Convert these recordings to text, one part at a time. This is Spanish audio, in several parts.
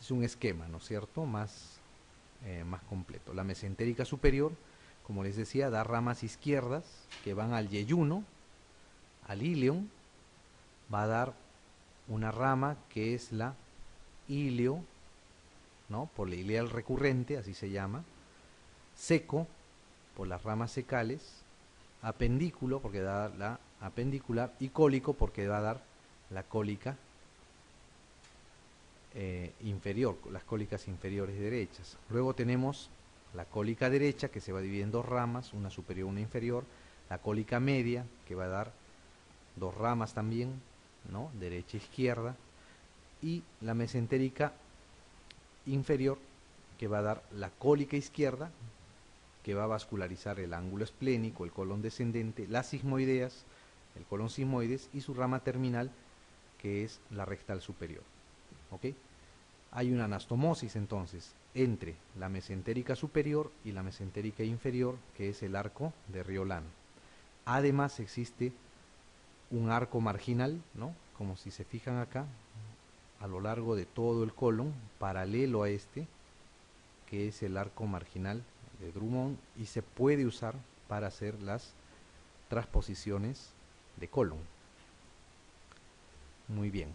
es un esquema, ¿no es cierto?, más completo. La mesentérica superior, como les decía, da ramas izquierdas que van al yeyuno, al ilion, va a dar una rama que es la ilio, ¿no?, por la ileal recurrente, así se llama, seco, por las ramas secales, apendículo, porque da la apendicular, y cólico, porque va a dar la cólica inferior, las cólicas inferiores derechas. Luego tenemos la cólica derecha, que se va a dividir en dos ramas, una superior y una inferior, la cólica media, que va a dar dos ramas también, ¿no?, derecha e izquierda, y la mesentérica inferior, que va a dar la cólica izquierda, que va a vascularizar el ángulo esplénico, el colon descendente, las sigmoideas, el colon sigmoides, y su rama terminal, que es la rectal superior. ¿Ok? Hay una anastomosis entonces entre la mesentérica superior y la mesentérica inferior, que es el arco de Riolano. Además existe un arco marginal, ¿no?, como si se fijan acá, a lo largo de todo el colon, paralelo a este, que es el arco marginal de Drummond, y se puede usar para hacer las transposiciones de colon. Muy bien.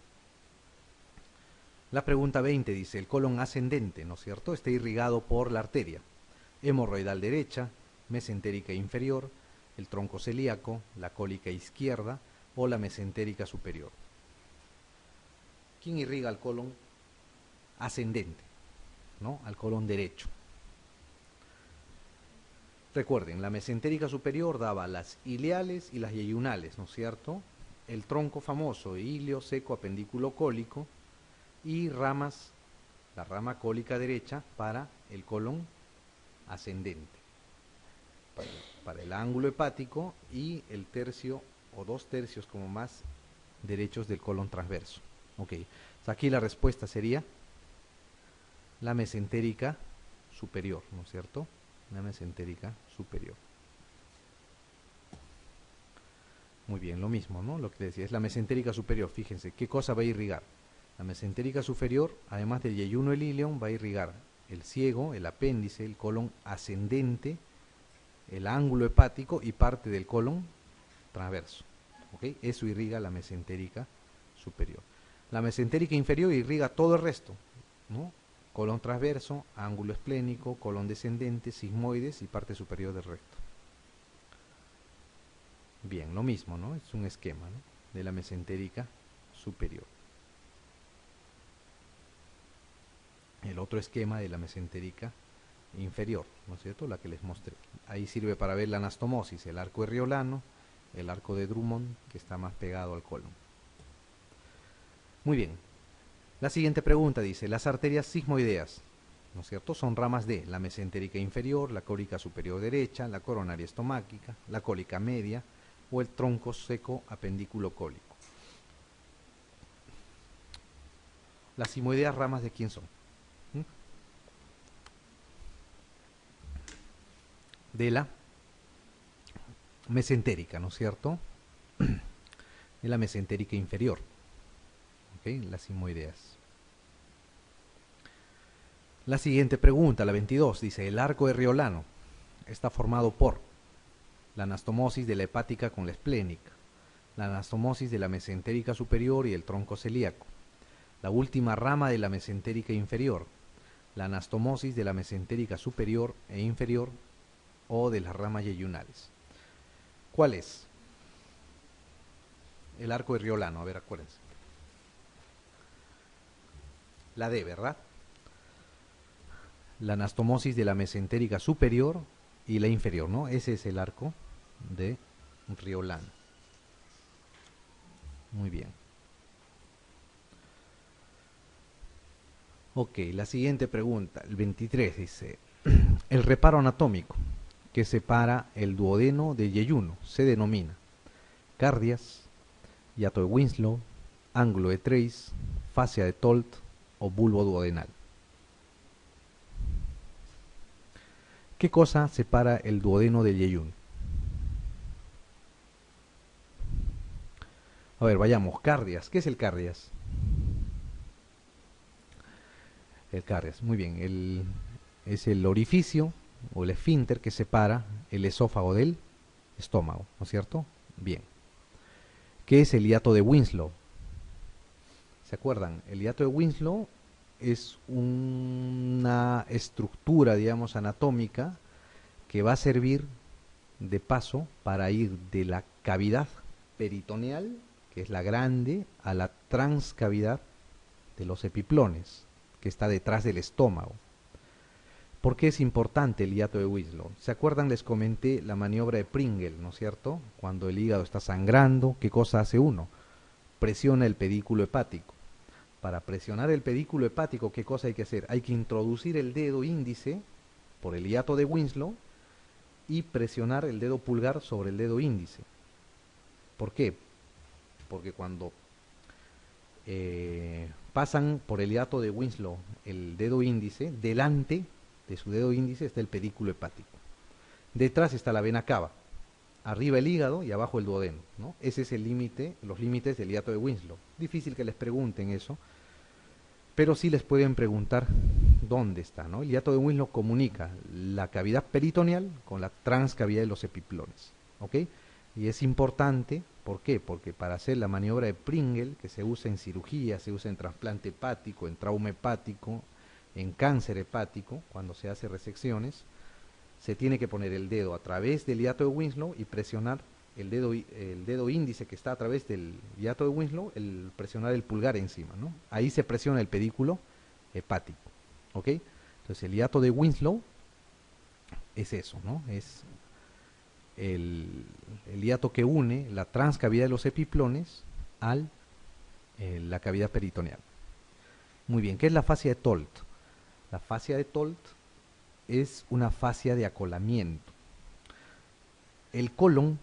La pregunta 20 dice, el colon ascendente, ¿no es cierto?, está irrigado por la arteria hemorroidal derecha, mesentérica inferior, el tronco celíaco, la cólica izquierda o la mesentérica superior. ¿Quién irriga el colon ascendente, ¿no?, al colon derecho? Recuerden, la mesentérica superior daba las ileales y las yeyunales, ¿no es cierto?, el tronco famoso, ilio, seco, apendículo cólico, y ramas, la rama cólica derecha para el colon ascendente, para el ángulo hepático, y el tercio o 2/3 como más derechos del colon transverso. Ok, aquí la respuesta sería la mesentérica superior, ¿no es cierto?, la mesentérica superior. Muy bien, lo mismo, ¿no?, lo que decía, es la mesentérica superior. Fíjense, ¿qué cosa va a irrigar? La mesentérica superior, además del yeyuno, el ilion, va a irrigar el ciego, el apéndice, el colon ascendente, el ángulo hepático y parte del colon transverso. ¿Okay? Eso irriga la mesentérica superior. La mesentérica inferior irriga todo el resto, ¿no?, colon transverso, ángulo esplénico, colon descendente, sigmoides y parte superior del recto. Bien, lo mismo, ¿no?, es un esquema, ¿no?, de la mesentérica superior. El otro esquema de la mesentérica inferior, ¿no es cierto?, la que les mostré. Ahí sirve para ver la anastomosis, el arco de Riolano, el arco de Drummond, que está más pegado al colon. Muy bien. La siguiente pregunta dice, las arterias sigmoideas, ¿no es cierto?, son ramas de la mesentérica inferior, la cólica superior derecha, la coronaria estomáquica, la cólica media o el tronco seco apendículo cólico. Las sigmoideas, ramas de quién son? De la mesentérica, ¿no es cierto?, de la mesentérica inferior. ¿Ok? Las sigmoideas. La siguiente pregunta, la 22, dice, el arco de Riolano está formado por la anastomosis de la hepática con la esplénica, la anastomosis de la mesentérica superior y el tronco celíaco, la última rama de la mesentérica inferior, la anastomosis de la mesentérica superior e inferior o de las ramas yeyunales. ¿Cuál es? El arco de Riolano, a ver, acuérdense. La D, ¿verdad? La anastomosis de la mesentérica superior y la inferior, ¿no? Ese es el arco de Riolano. Muy bien. Ok, la siguiente pregunta, el 23, dice, el reparo anatómico que separa el duodeno del yeyuno se denomina cardias, hiato de Winslow, ángulo de Trace, fascia de Tolt o bulbo duodenal. ¿Qué cosa separa el duodeno del yeyuno? A ver, vayamos, cardias. ¿Qué es el cardias? El caries, muy bien. Es el orificio o el esfínter que separa el esófago del estómago, ¿no es cierto? Bien. ¿Qué es el hiato de Winslow? ¿Se acuerdan? El hiato de Winslow es una estructura, digamos, anatómica que va a servir de paso para ir de la cavidad peritoneal, que es la grande, a la transcavidad de los epiplones, que está detrás del estómago. ¿Por qué es importante el hiato de Winslow? ¿Se acuerdan? Les comenté la maniobra de Pringle, ¿no es cierto? Cuando el hígado está sangrando, ¿qué cosa hace uno? Presiona el pedículo hepático. Para presionar el pedículo hepático, ¿qué cosa hay que hacer? Hay que introducir el dedo índice por el hiato de Winslow y presionar el dedo pulgar sobre el dedo índice. ¿Por qué? Porque cuando pasan por el hiato de Winslow el dedo índice, delante de su dedo índice está el pedículo hepático. Detrás está la vena cava, arriba el hígado y abajo el duodeno, ¿no? Ese es el límite, los límites del hiato de Winslow. Difícil que les pregunten eso, pero sí les pueden preguntar dónde está, ¿no? El hiato de Winslow comunica la cavidad peritoneal con la transcavidad de los epiplones, ¿ok? Y es importante, ¿por qué? Porque para hacer la maniobra de Pringle, que se usa en cirugía, se usa en trasplante hepático, en trauma hepático, en cáncer hepático, cuando se hace resecciones, se tiene que poner el dedo a través del hiato de Winslow y presionar el dedo índice que está a través del hiato de Winslow, presionar el pulgar encima, ¿no? Ahí se presiona el pedículo hepático, ¿ok? Entonces el hiato de Winslow es eso, ¿no? Es el hiato que une la transcavidad de los epiplones a la cavidad peritoneal. Muy bien, ¿qué es la fascia de Tolt? La fascia de Tolt es una fascia de acolamiento. El colon,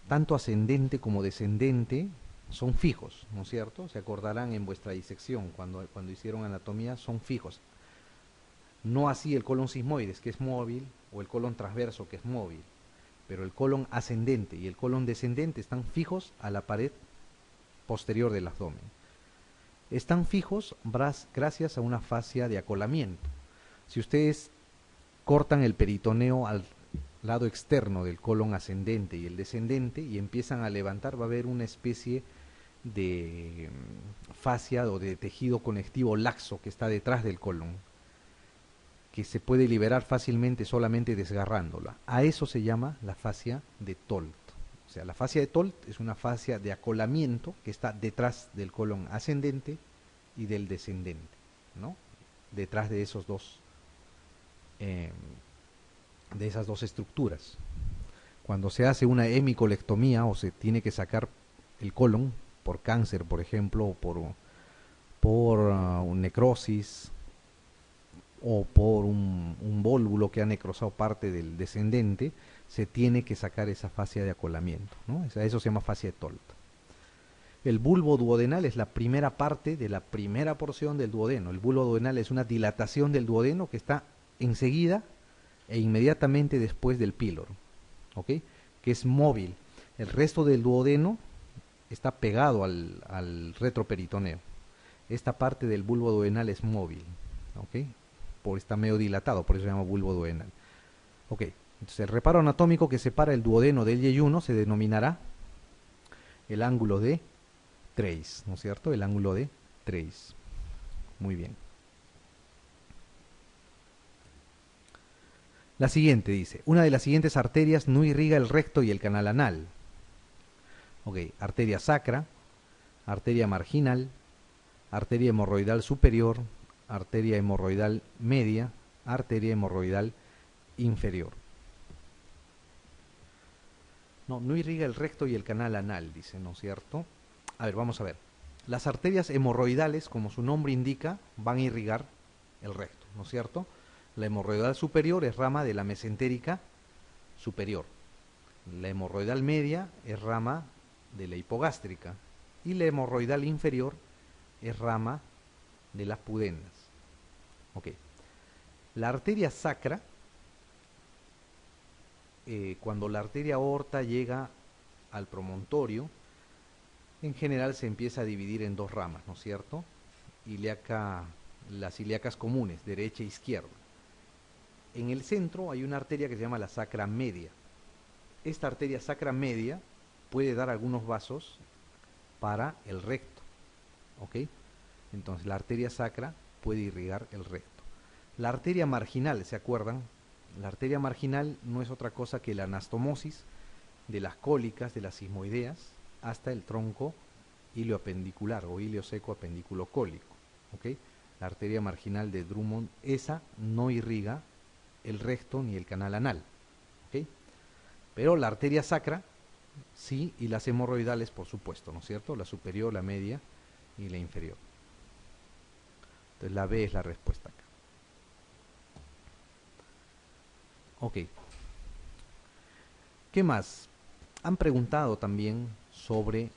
tanto ascendente como descendente, son fijos, ¿no es cierto? Se acordarán en vuestra disección, cuando hicieron anatomía, son fijos. No así el colon sigmoides, que es móvil, o el colon transverso, que es móvil. Pero el colon ascendente y el colon descendente están fijos a la pared posterior del abdomen. Están fijos gracias a una fascia de acolamiento. Si ustedes cortan el peritoneo al lado externo del colon ascendente y el descendente y empiezan a levantar, va a haber una especie de fascia o de tejido conectivo laxo que está detrás del colon, que se puede liberar fácilmente solamente desgarrándola. A eso se llama la fascia de Tolt. O sea, la fascia de Tolt es una fascia de acolamiento que está detrás del colon ascendente y del descendente, ¿no? Detrás de esos dos de esas dos estructuras. Cuando se hace una hemicolectomía o se tiene que sacar el colon por cáncer, por ejemplo, o por necrosis, o por un vólvulo que ha necrosado parte del descendente, se tiene que sacar esa fascia de acolamiento, ¿no? Eso se llama fascia de Tolt. El bulbo duodenal es la primera parte de la primera porción del duodeno. El bulbo duodenal es una dilatación del duodeno que está enseguida e inmediatamente después del píloro, ¿ok? Que es móvil. El resto del duodeno está pegado al retroperitoneo. Esta parte del bulbo duodenal es móvil, ¿ok? Está medio dilatado, por eso se llama bulbo duodenal. Ok, entonces el reparo anatómico que separa el duodeno del yeyuno se denominará el ángulo de Treis, ¿no es cierto? El ángulo de Treis. Muy bien. La siguiente dice, una de las siguientes arterias no irriga el recto y el canal anal. Ok, arteria sacra, arteria marginal, arteria hemorroidal superior, arteria hemorroidal media, arteria hemorroidal inferior. No irriga el recto y el canal anal, dice, ¿no es cierto? A ver, vamos a ver. Las arterias hemorroidales, como su nombre indica, van a irrigar el recto, ¿no es cierto? La hemorroidal superior es rama de la mesentérica superior. La hemorroidal media es rama de la hipogástrica. Y la hemorroidal inferior es rama de las pudendas. Ok. La arteria sacra, cuando la arteria aorta llega al promontorio, en general se empieza a dividir en dos ramas, ¿no es cierto? Ilíaca las ilíacas comunes, derecha e izquierda. En el centro hay una arteria que se llama la sacra media. Esta arteria sacra media puede dar algunos vasos para el recto, ¿ok? Entonces la arteria sacra puede irrigar el recto. La arteria marginal, ¿se acuerdan? La arteria marginal no es otra cosa que la anastomosis de las cólicas, de las sismoideas, hasta el tronco ilioapendicular o ilio seco apendículo cólico, ¿ok? La arteria marginal de Drummond, esa no irriga el recto ni el canal anal, ¿ok? Pero la arteria sacra, sí, y las hemorroidales, por supuesto, ¿no es cierto? La superior, la media y la inferior. Entonces la B es la respuesta acá. Ok. ¿Qué más? Han preguntado también sobre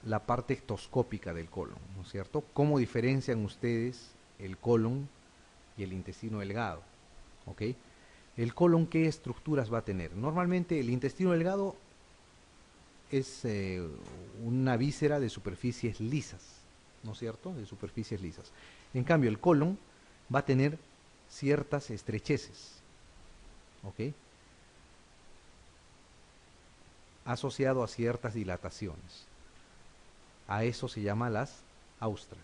la parte ectoscópica del colon, ¿no es cierto? ¿Cómo diferencian ustedes el colon y el intestino delgado? ¿Ok? ¿El colon qué estructuras va a tener? Normalmente el intestino delgado es una víscera de superficies lisas, ¿no es cierto? De superficies lisas. En cambio, el colon va a tener ciertas estrecheces, ¿ok? Asociado a ciertas dilataciones. A eso se llama las austras.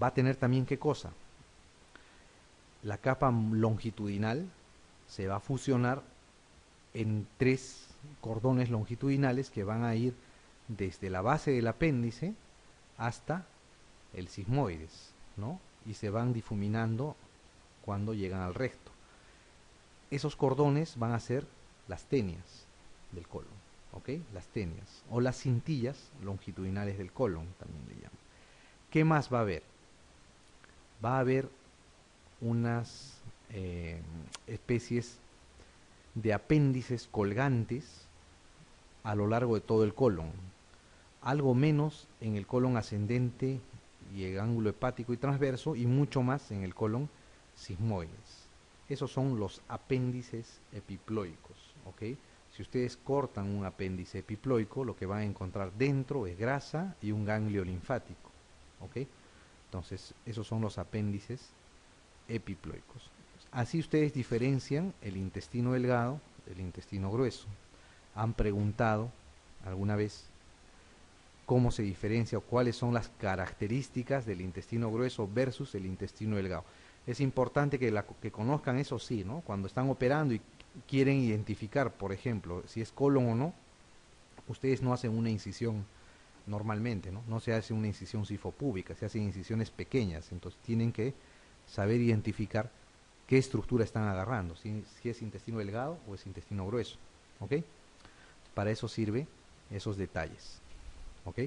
Va a tener también ¿qué cosa? La capa longitudinal se va a fusionar en 3 cordones longitudinales que van a ir desde la base del apéndice hasta el sigmoides, ¿no? Y se van difuminando cuando llegan al recto. Esos cordones van a ser las tenias del colon, ¿ok? Las tenias o las cintillas longitudinales del colon también le llaman. ¿Qué más va a haber? Va a haber unas especies de apéndices colgantes a lo largo de todo el colon, algo menos en el colon ascendente y el ángulo hepático y transverso, y mucho más en el colon sigmoides. Esos son los apéndices epiploicos, ¿ok? Si ustedes cortan un apéndice epiploico, lo que van a encontrar dentro es grasa y un ganglio linfático, ¿ok? Entonces, esos son los apéndices epiploicos. Así ustedes diferencian el intestino delgado del intestino grueso. ¿Han preguntado alguna vez cómo se diferencia o cuáles son las características del intestino grueso versus el intestino delgado? Es importante que conozcan eso, sí, ¿no? Cuando están operando y quieren identificar, por ejemplo, si es colon o no, ustedes no hacen una incisión normalmente, ¿no? No se hace una incisión sifopúbica, se hacen incisiones pequeñas, entonces tienen que saber identificar qué estructura están agarrando, si es intestino delgado o es intestino grueso, ¿ok? Para eso sirve esos detalles, ¿ok?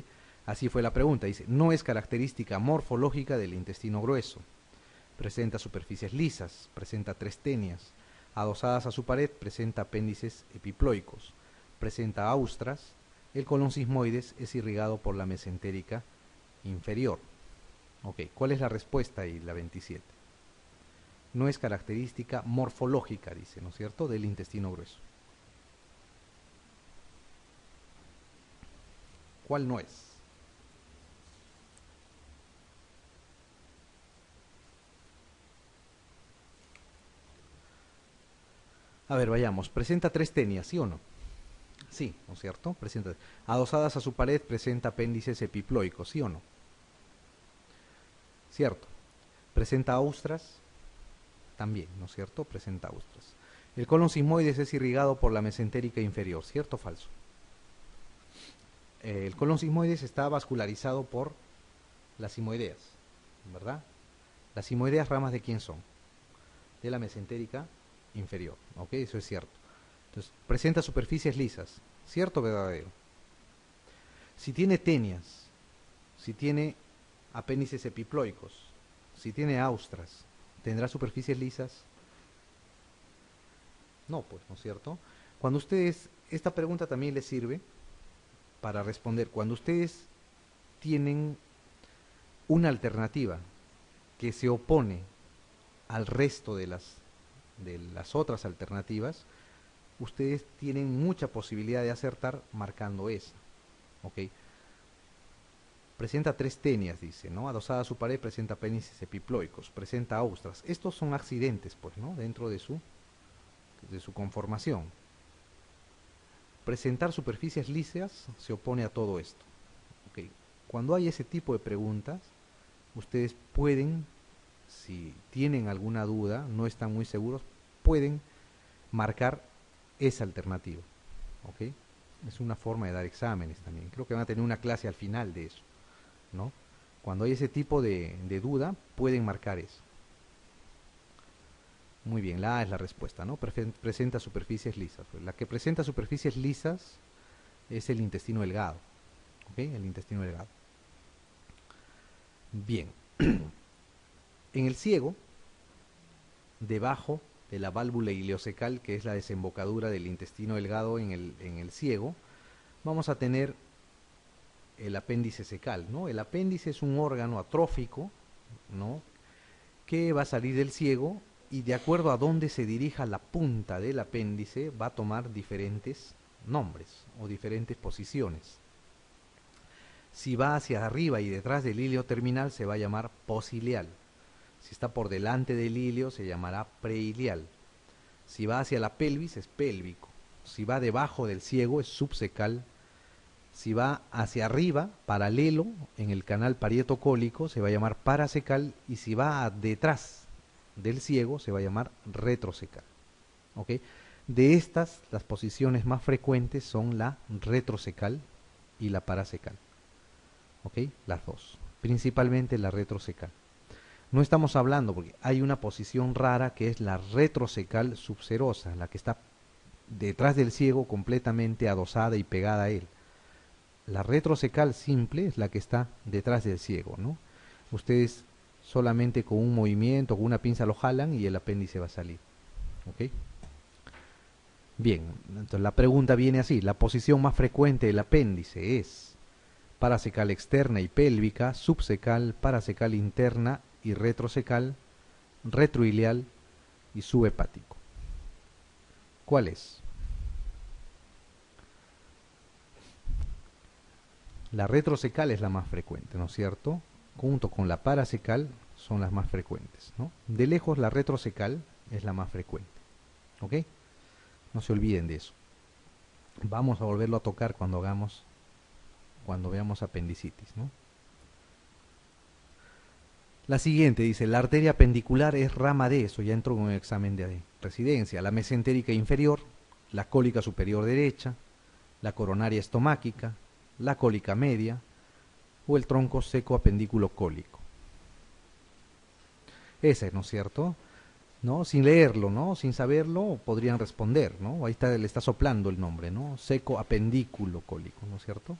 Así fue la pregunta, dice, no es característica morfológica del intestino grueso, presenta superficies lisas, presenta 3 tenias, adosadas a su pared, presenta apéndices epiploicos, presenta austras, el colon sigmoides es irrigado por la mesentérica inferior. Ok, ¿cuál es la respuesta ahí, la 27? No es característica morfológica, dice, ¿no es cierto?, del intestino grueso. ¿Cuál no es? A ver, vayamos. Presenta 3 tenias, ¿sí o no? Sí, ¿no es cierto? Presenta. Adosadas a su pared presenta apéndices epiploicos, ¿sí o no? Cierto. Presenta austras, también, ¿no es cierto? Presenta austras. El colon sigmoides es irrigado por la mesentérica inferior, ¿cierto o falso? El colon sigmoides está vascularizado por las sigmoideas, ¿verdad? Las sigmoideas, ¿ramas de quién son? De la mesentérica inferior, ¿ok? Eso es cierto. Entonces, presenta superficies lisas, ¿cierto o verdadero? Si tiene tenias, si tiene apéndices epiploicos, si tiene austras, ¿tendrá superficies lisas? No, pues, ¿no es cierto? Cuando ustedes, esta pregunta también les sirve para responder, cuando ustedes tienen una alternativa que se opone al resto de las otras alternativas, ustedes tienen mucha posibilidad de acertar marcando esa, ¿ok? Presenta tres tenias, dice, ¿no? Adosada a su pared presenta apéndices epiploicos, presenta austras. Estos son accidentes, pues, ¿no? Dentro de su conformación. Presentar superficies lisas se opone a todo esto. Okay. Cuando hay ese tipo de preguntas, ustedes pueden, si tienen alguna duda, no están muy seguros, pueden marcar esa alternativa. ¿Okay? Es una forma de dar exámenes también. Creo que van a tener una clase al final de eso, ¿no? Cuando hay ese tipo de duda, pueden marcar eso. Muy bien, la A es la respuesta, ¿no? Presenta superficies lisas. La que presenta superficies lisas es el intestino delgado. ¿Ok? El intestino delgado. Bien. En el ciego, debajo de la válvula ileocecal, que es la desembocadura del intestino delgado en el ciego, vamos a tener el apéndice cecal, ¿no? El apéndice es un órgano atrófico, ¿no? Que va a salir del ciego y de acuerdo a dónde se dirija la punta del apéndice va a tomar diferentes nombres o diferentes posiciones. Si va hacia arriba y detrás del hilio terminal se va a llamar posilial. Si está por delante del hilio se llamará preilial. Si va hacia la pelvis es pélvico. Si va debajo del ciego es subcecal. Si va hacia arriba, paralelo, en el canal parietocólico se va a llamar paracecal. Y si va detrás del ciego se va a llamar retrocecal. ¿Ok? De estas, las posiciones más frecuentes son la retrocecal y la paracecal. ¿Ok? Las dos. Principalmente la retrocecal. No estamos hablando, porque hay una posición rara que es la retrocecal subserosa, la que está detrás del ciego completamente adosada y pegada a él. La retrocecal simple es la que está detrás del ciego, ¿no? Ustedes solamente con un movimiento, con una pinza lo jalan y el apéndice va a salir. ¿Ok? Bien, entonces la pregunta viene así. La posición más frecuente del apéndice es paracecal externa y pélvica, subcecal, paracecal interna y retrocecal, retroilial y subhepático. ¿Cuál es? La retrocecal es la más frecuente, ¿no es cierto? Junto con la paracecal son las más frecuentes, ¿no? De lejos la retrocecal es la más frecuente. ¿Ok? No se olviden de eso. Vamos a volverlo a tocar cuando veamos apendicitis, ¿no? La siguiente dice, la arteria pendicular es rama de eso, ya entró en un examen de residencia. La mesentérica inferior, la cólica superior derecha, la coronaria estomáquica, la cólica media o el tronco seco apendículo cólico. Ese, ¿no es cierto? ¿No? Sin leerlo, ¿no? Sin saberlo podrían responder, ¿no? Ahí está, le está soplando el nombre, ¿no? Seco apendículo cólico, ¿no es cierto?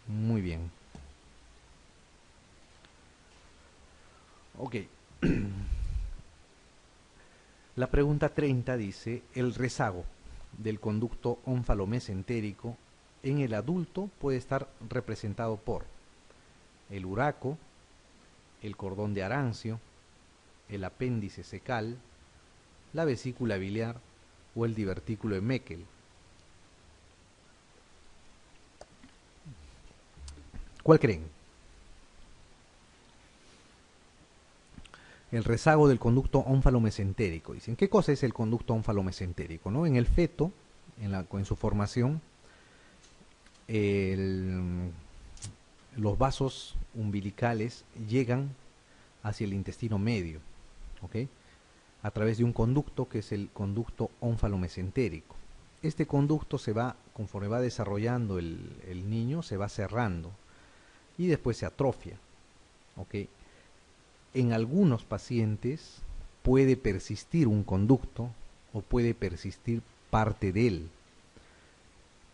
Muy bien. Ok. La pregunta 30 dice, el rezago del conducto ónfalo-mesentérico en el adulto puede estar representado por el uraco, el cordón de Arancio, el apéndice cecal, la vesícula biliar o el divertículo de Meckel. ¿Cuál creen? El rezago del conducto ónfalo-mesentérico. Dicen, ¿qué cosa es el conducto ónfalo-mesentérico? ¿No? En el feto, en su formación, los vasos umbilicales llegan hacia el intestino medio, ¿ok? A través de un conducto que es el conducto ónfalo-mesentérico. Este conducto conforme va desarrollando el niño, se va cerrando y después se atrofia, ¿ok? En algunos pacientes puede persistir un conducto o puede persistir parte de él.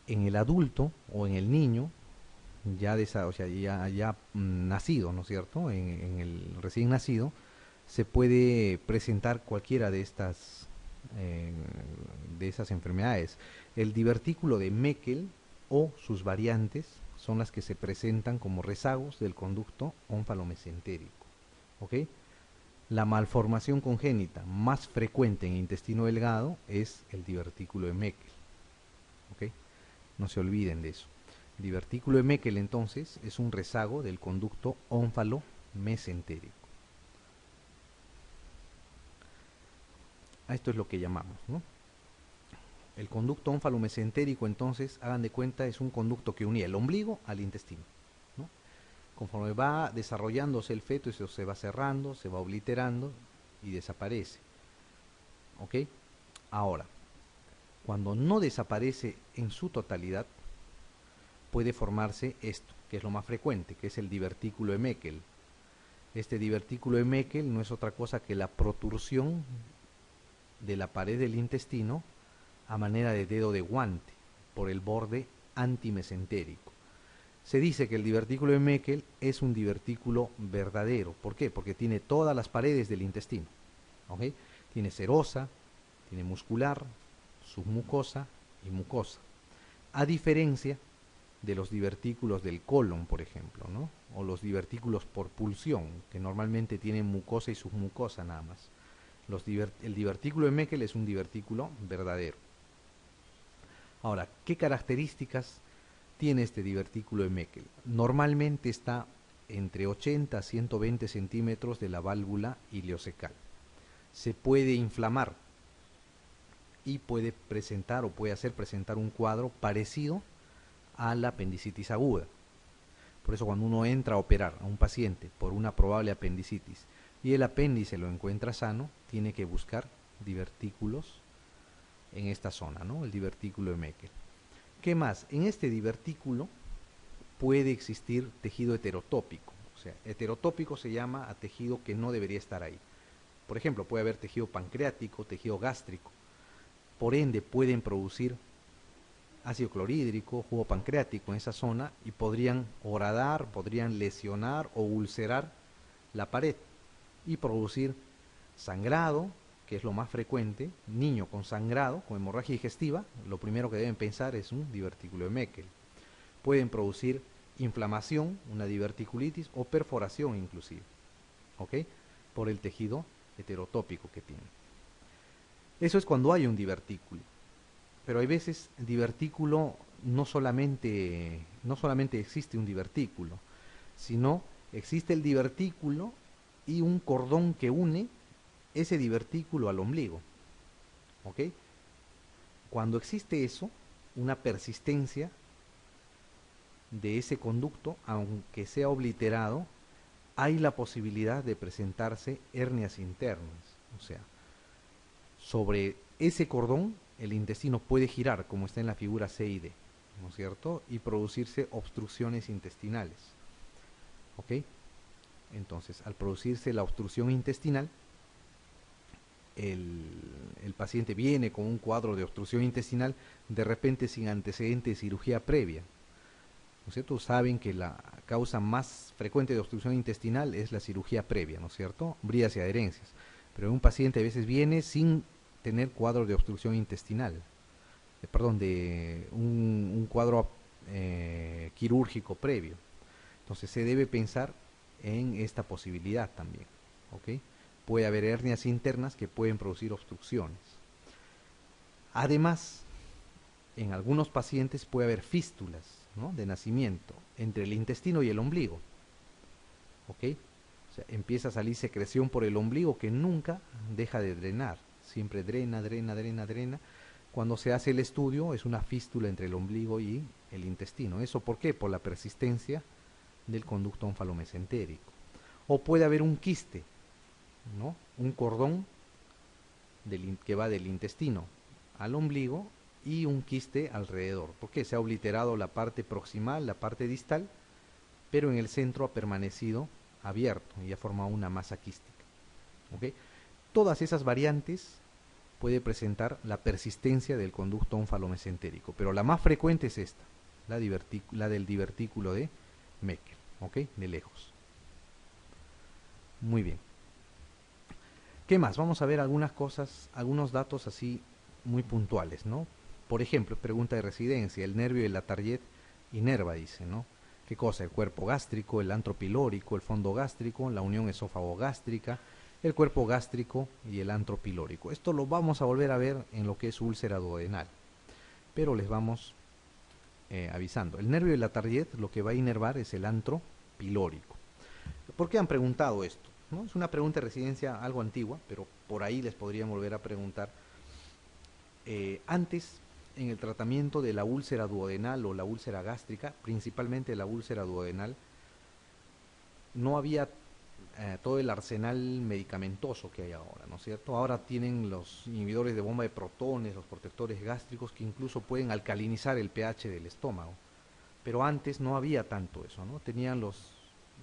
En el adulto o en el niño, ya nacido, ¿no es cierto? En el recién nacido, se puede presentar cualquiera de esas enfermedades. El divertículo de Meckel o sus variantes son las que se presentan como rezagos del conducto ónfalo-mesentérico. ¿Ok? La malformación congénita más frecuente en intestino delgado es el divertículo de Meckel. ¿Ok? No se olviden de eso. Divertículo de Meckel, entonces, es un rezago del conducto ónfalo-mesentérico. A esto es lo que llamamos, ¿no? El conducto ónfalo-mesentérico, entonces, hagan de cuenta, es un conducto que unía el ombligo al intestino, ¿no? Conforme va desarrollándose el feto, eso se va cerrando, se va obliterando y desaparece. ¿Ok? Ahora, cuando no desaparece en su totalidad, puede formarse esto, que es lo más frecuente, que es el divertículo de Meckel. Este divertículo de Meckel no es otra cosa que la protrusión de la pared del intestino a manera de dedo de guante por el borde antimesentérico. Se dice que el divertículo de Meckel es un divertículo verdadero. ¿Por qué? Porque tiene todas las paredes del intestino. ¿Okay? Tiene serosa, tiene muscular, submucosa y mucosa. A diferencia de los divertículos del colon, por ejemplo, ¿no? O los divertículos por pulsión, que normalmente tienen mucosa y submucosa nada más. El divertículo de Meckel es un divertículo verdadero. Ahora, ¿qué características tiene este divertículo de Meckel? Normalmente está entre 80 a 120 centímetros de la válvula ileocecal. Se puede inflamar y puede presentar o puede hacer presentar un cuadro parecido a la apendicitis aguda. Por eso cuando uno entra a operar a un paciente por una probable apendicitis y el apéndice lo encuentra sano, tiene que buscar divertículos en esta zona, ¿no? El divertículo de Meckel. ¿Qué más? En este divertículo puede existir tejido heterotópico. O sea, heterotópico se llama a tejido que no debería estar ahí. Por ejemplo, puede haber tejido pancreático, tejido gástrico. Por ende, pueden producir ácido clorhídrico, jugo pancreático en esa zona y podrían horadar, podrían lesionar o ulcerar la pared y producir sangrado, que es lo más frecuente. Niño con sangrado, con hemorragia digestiva, lo primero que deben pensar es un divertículo de Meckel. Pueden producir inflamación, una diverticulitis o perforación inclusive, ¿ok? Por el tejido heterotópico que tiene. Eso es cuando hay un divertículo. Pero hay veces el divertículo no solamente existe un divertículo, sino existe el divertículo y un cordón que une ese divertículo al ombligo. ¿Ok? Cuando existe eso, una persistencia de ese conducto, aunque sea obliterado, hay la posibilidad de presentarse hernias internas. O sea, sobre ese cordón el intestino puede girar, como está en la figura C y D, ¿no es cierto? Y producirse obstrucciones intestinales. ¿Ok? Entonces, al producirse la obstrucción intestinal, el paciente viene con un cuadro de obstrucción intestinal, de repente sin antecedente de cirugía previa. ¿No es cierto? Saben que la causa más frecuente de obstrucción intestinal es la cirugía previa, ¿no es cierto? Bridas y adherencias. Pero un paciente a veces viene sin tener cuadro de obstrucción intestinal, de un cuadro quirúrgico previo. Entonces se debe pensar en esta posibilidad también, ¿ok? Puede haber hernias internas que pueden producir obstrucciones. Además, en algunos pacientes puede haber fístulas, ¿no?, de nacimiento entre el intestino y el ombligo, ¿ok? O sea, empieza a salir secreción por el ombligo que nunca deja de drenar. Siempre drena, drena, drena, drena. Cuando se hace el estudio es una fístula entre el ombligo y el intestino. ¿Eso por qué? Por la persistencia del conducto ónfalo-mesentérico. O puede haber un quiste, ¿no? Un cordón que va del intestino al ombligo y un quiste alrededor. ¿Por qué? Se ha obliterado la parte proximal, la parte distal, pero en el centro ha permanecido abierto y ha formado una masa quística. ¿Ok? Todas esas variantes puede presentar la persistencia del conducto ónfalo-mesentérico, pero la más frecuente es esta, la del divertículo de Meckel, ¿ok? De lejos. Muy bien. ¿Qué más? Vamos a ver algunas cosas, algunos datos así muy puntuales, ¿no? Por ejemplo, pregunta de residencia, el nervio de la Target inerva, dice, ¿no? ¿Qué cosa? El cuerpo gástrico, el antro pilórico, el fondo gástrico, la unión esófago-gástrica, el cuerpo gástrico y el antro pilórico. Esto lo vamos a volver a ver en lo que es úlcera duodenal, pero les vamos avisando. El nervio de la Tardiet lo que va a inervar es el antro pilórico. ¿Por qué han preguntado esto? ¿No? Es una pregunta de residencia algo antigua, pero por ahí les podrían volver a preguntar. Antes, en el tratamiento de la úlcera duodenal o la úlcera gástrica, principalmente la úlcera duodenal, no había todo el arsenal medicamentoso que hay ahora, ¿no es cierto? Ahora tienen los inhibidores de bomba de protones, los protectores gástricos que incluso pueden alcalinizar el pH del estómago. Pero antes no había tanto eso, ¿no? Tenían los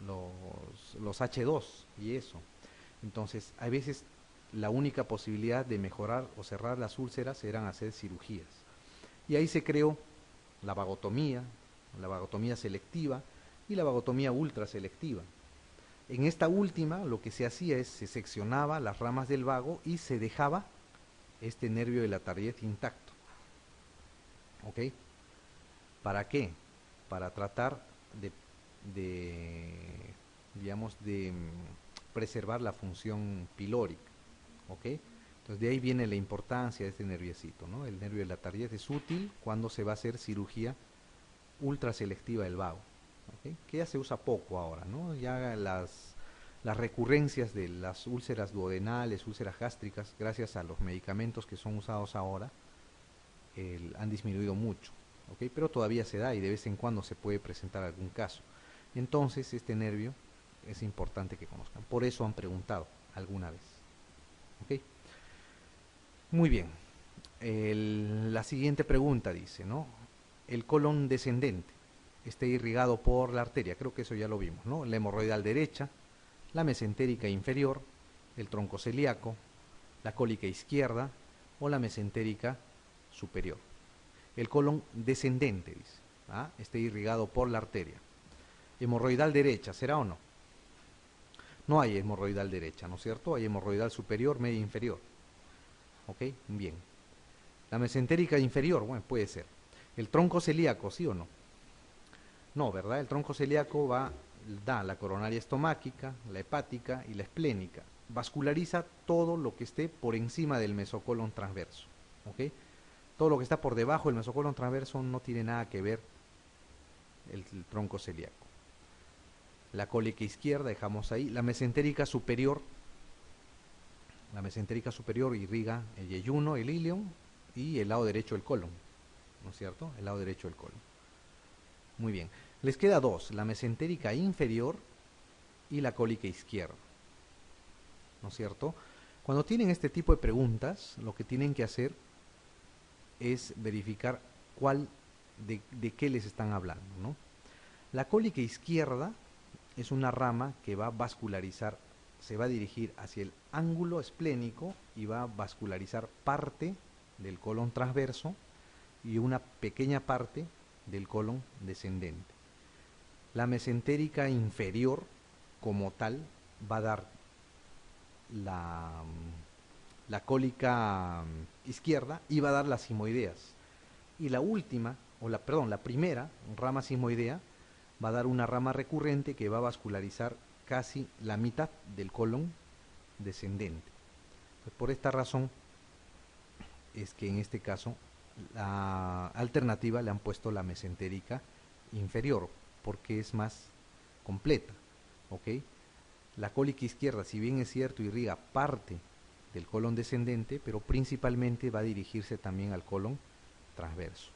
H2 y eso. Entonces, a veces la única posibilidad de mejorar o cerrar las úlceras eran hacer cirugías. Y ahí se creó la vagotomía selectiva y la vagotomía ultraselectiva. En esta última lo que se hacía es se seccionaba las ramas del vago y se dejaba este nervio de la Tardiet intacto. ¿Ok? ¿Para qué? Para tratar digamos, de preservar la función pilórica. ¿Ok? Entonces de ahí viene la importancia de este nerviecito, ¿no? El nervio de la Tardiet es útil cuando se va a hacer cirugía ultraselectiva del vago. ¿Okay? Que ya se usa poco ahora, ¿no? Ya las recurrencias de las úlceras duodenales, úlceras gástricas, gracias a los medicamentos que son usados ahora, han disminuido mucho, ¿okay? Pero todavía se da y de vez en cuando se puede presentar algún caso. Entonces este nervio es importante que conozcan, por eso han preguntado alguna vez. ¿Okay? Muy bien, la siguiente pregunta dice, ¿no? El colon descendente esté irrigado por la arteria, creo que eso ya lo vimos, ¿no? La hemorroidal derecha, la mesentérica inferior, el tronco celíaco, la cólica izquierda o la mesentérica superior. El colon descendente, dice, ¿ah? Esté irrigado por la arteria. Hemorroidal derecha, ¿será o no? No hay hemorroidal derecha, ¿no es cierto? Hay hemorroidal superior, media, inferior. ¿Ok? Bien. La mesentérica inferior, bueno, puede ser. El tronco celíaco, ¿sí o no? No, ¿verdad? El tronco celíaco da la coronaria estomáquica, la hepática y la esplénica. Vasculariza todo lo que esté por encima del mesocolon transverso. ¿Ok? Todo lo que está por debajo del mesocolon transverso no tiene nada que ver el tronco celíaco. La cólica izquierda dejamos ahí. La mesentérica superior irriga el yeyuno, el ilion y el lado derecho del colon, ¿no es cierto? El lado derecho del colon. Muy bien. Les queda dos, la mesentérica inferior y la cólica izquierda, ¿no es cierto? Cuando tienen este tipo de preguntas, lo que tienen que hacer es verificar de qué les están hablando, ¿no? La cólica izquierda es una rama que va a vascularizar, se va a dirigir hacia el ángulo esplénico y va a vascularizar parte del colon transverso y una pequeña parte del colon descendente. La mesentérica inferior, como tal, va a dar la cólica izquierda y va a dar las simoideas. Y la primera rama simoidea va a dar una rama recurrente que va a vascularizar casi la mitad del colon descendente. Por esta razón es que en este caso la alternativa le han puesto la mesentérica inferior, porque es más completa, ¿ok? La cólica izquierda, si bien es cierto, irriga parte del colon descendente, pero principalmente va a dirigirse también al colon transverso.